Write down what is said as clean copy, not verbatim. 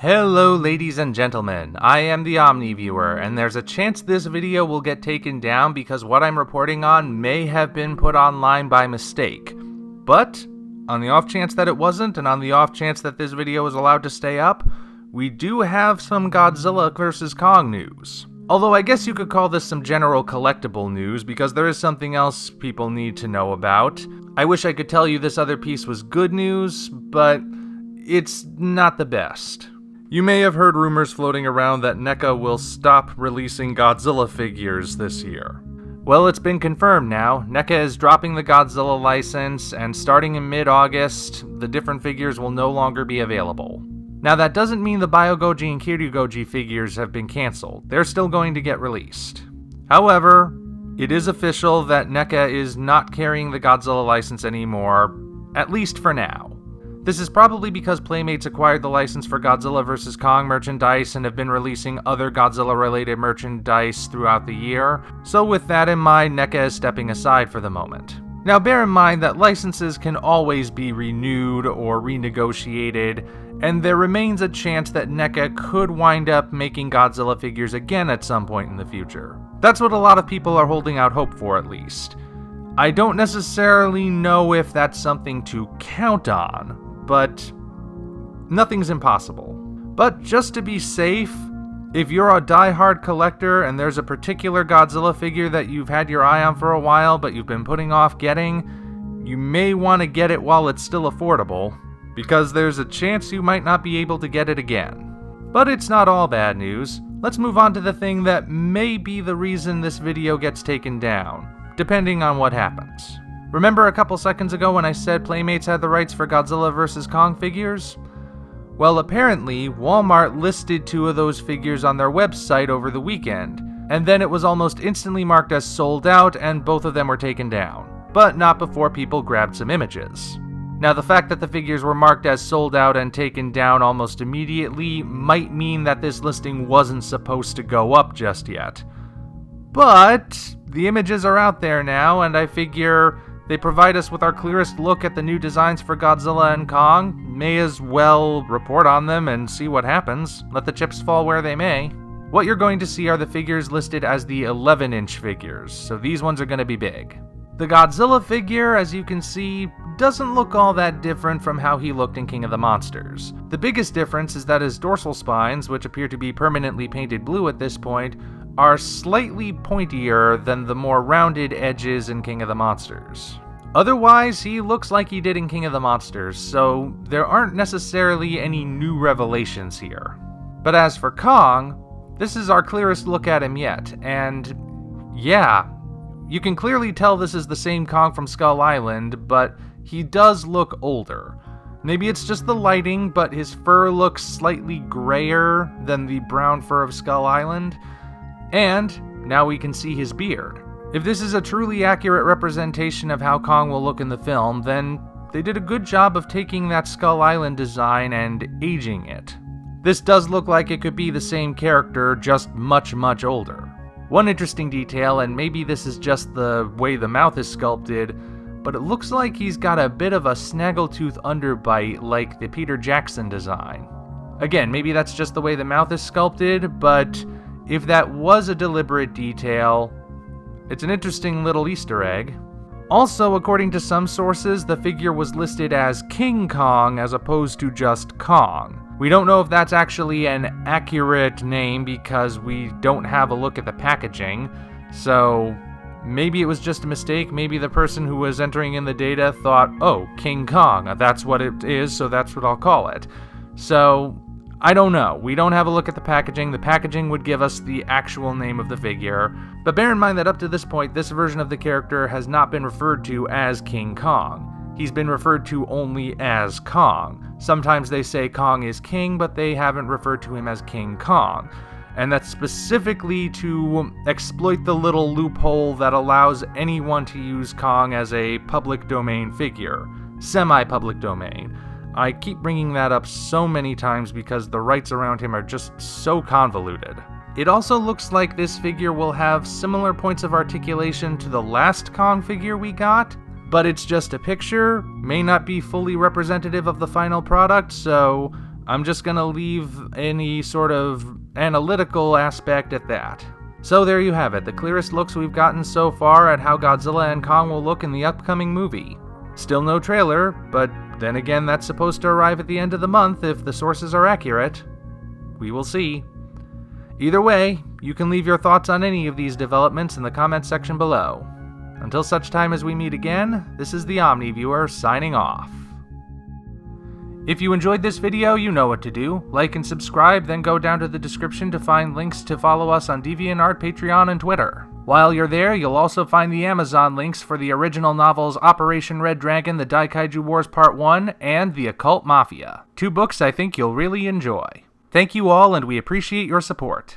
Hello ladies and gentlemen, I am the Omni viewer, and there's a chance this video will get taken down because what I'm reporting on may have been put online by mistake. But, on the off chance that it wasn't, and on the off chance that this video is allowed to stay up, we do have some Godzilla vs. Kong news. Although I guess you could call this some general collectible news because there is something else people need to know about. I wish I could tell you this other piece was good news, but it's not the best. You may have heard rumors floating around that Neca will stop releasing Godzilla figures this year. Well, it's been confirmed now. Neca is dropping the Godzilla license, and starting in mid-August, the different figures will no longer be available. Now, that doesn't mean the Biogoji and Kiryugoji figures have been cancelled. They're still going to get released. However, it is official that Neca is not carrying the Godzilla license anymore, at least for now. This is probably because Playmates acquired the license for Godzilla vs. Kong merchandise and have been releasing other Godzilla-related merchandise throughout the year, so with that in mind, Neca is stepping aside for the moment. Now bear in mind that licenses can always be renewed or renegotiated, and there remains a chance that Neca could wind up making Godzilla figures again at some point in the future. That's what a lot of people are holding out hope for, at least. I don't necessarily know if that's something to count on, but nothing's impossible. But just to be safe, if you're a die-hard collector and there's a particular Godzilla figure that you've had your eye on for a while but you've been putting off getting, you may want to get it while it's still affordable, because there's a chance you might not be able to get it again. But it's not all bad news. Let's move on to the thing that may be the reason this video gets taken down, depending on what happens. Remember a couple seconds ago when I said Playmates had the rights for Godzilla vs. Kong figures? Well, apparently, Walmart listed 2 of those figures on their website over the weekend, and then it was almost instantly marked as sold out and both of them were taken down, but not before people grabbed some images. Now, the fact that the figures were marked as sold out and taken down almost immediately might mean that this listing wasn't supposed to go up just yet. But the images are out there now, and I figure they provide us with our clearest look at the new designs for Godzilla and Kong. May as well report on them and see what happens. Let the chips fall where they may. What you're going to see are the figures listed as the 11-inch figures, so these ones are going to be big. The Godzilla figure, as you can see, doesn't look all that different from how he looked in King of the Monsters. The biggest difference is that his dorsal spines, which appear to be permanently painted blue at this point, are slightly pointier than the more rounded edges in King of the Monsters. Otherwise, he looks like he did in King of the Monsters, so there aren't necessarily any new revelations here. But as for Kong, this is our clearest look at him yet, and yeah, you can clearly tell this is the same Kong from Skull Island, but he does look older. Maybe it's just the lighting, but his fur looks slightly grayer than the brown fur of Skull Island. And now we can see his beard. If this is a truly accurate representation of how Kong will look in the film, then they did a good job of taking that Skull Island design and aging it. This does look like it could be the same character, just much, much older. One interesting detail, and maybe this is just the way the mouth is sculpted, but it looks like he's got a bit of a snaggletooth underbite like the Peter Jackson design. Again, maybe that's just the way the mouth is sculpted, but if that was a deliberate detail, it's an interesting little Easter egg. Also, according to some sources, the figure was listed as King Kong as opposed to just Kong. We don't know if that's actually an accurate name because we don't have a look at the packaging, so maybe it was just a mistake. Maybe the person who was entering in the data thought, oh, King Kong, that's what it is, so that's what I'll call it. So I don't know. We don't have a look at the packaging. The packaging would give us the actual name of the figure. But bear in mind that up to this point, this version of the character has not been referred to as King Kong. He's been referred to only as Kong. Sometimes they say Kong is king, but they haven't referred to him as King Kong. And that's specifically to exploit the little loophole that allows anyone to use Kong as a public domain figure. Semi-public domain. I keep bringing that up so many times because the rights around him are just so convoluted. It also looks like this figure will have similar points of articulation to the last Kong figure we got, but it's just a picture, may not be fully representative of the final product, so I'm just gonna leave any sort of analytical aspect at that. So there you have it, the clearest looks we've gotten so far at how Godzilla and Kong will look in the upcoming movie. Still no trailer, but then again that's supposed to arrive at the end of the month if the sources are accurate. We will see. Either way, you can leave your thoughts on any of these developments in the comments section below. Until such time as we meet again, this is the Omni Viewer signing off. If you enjoyed this video, you know what to do. Like and subscribe, then go down to the description to find links to follow us on DeviantArt, Patreon, and Twitter. While you're there, you'll also find the Amazon links for the original novels Operation Red Dragon, The Daikaiju Wars Part 1, and The Occult Mafia. 2 books I think you'll really enjoy. Thank you all, and we appreciate your support.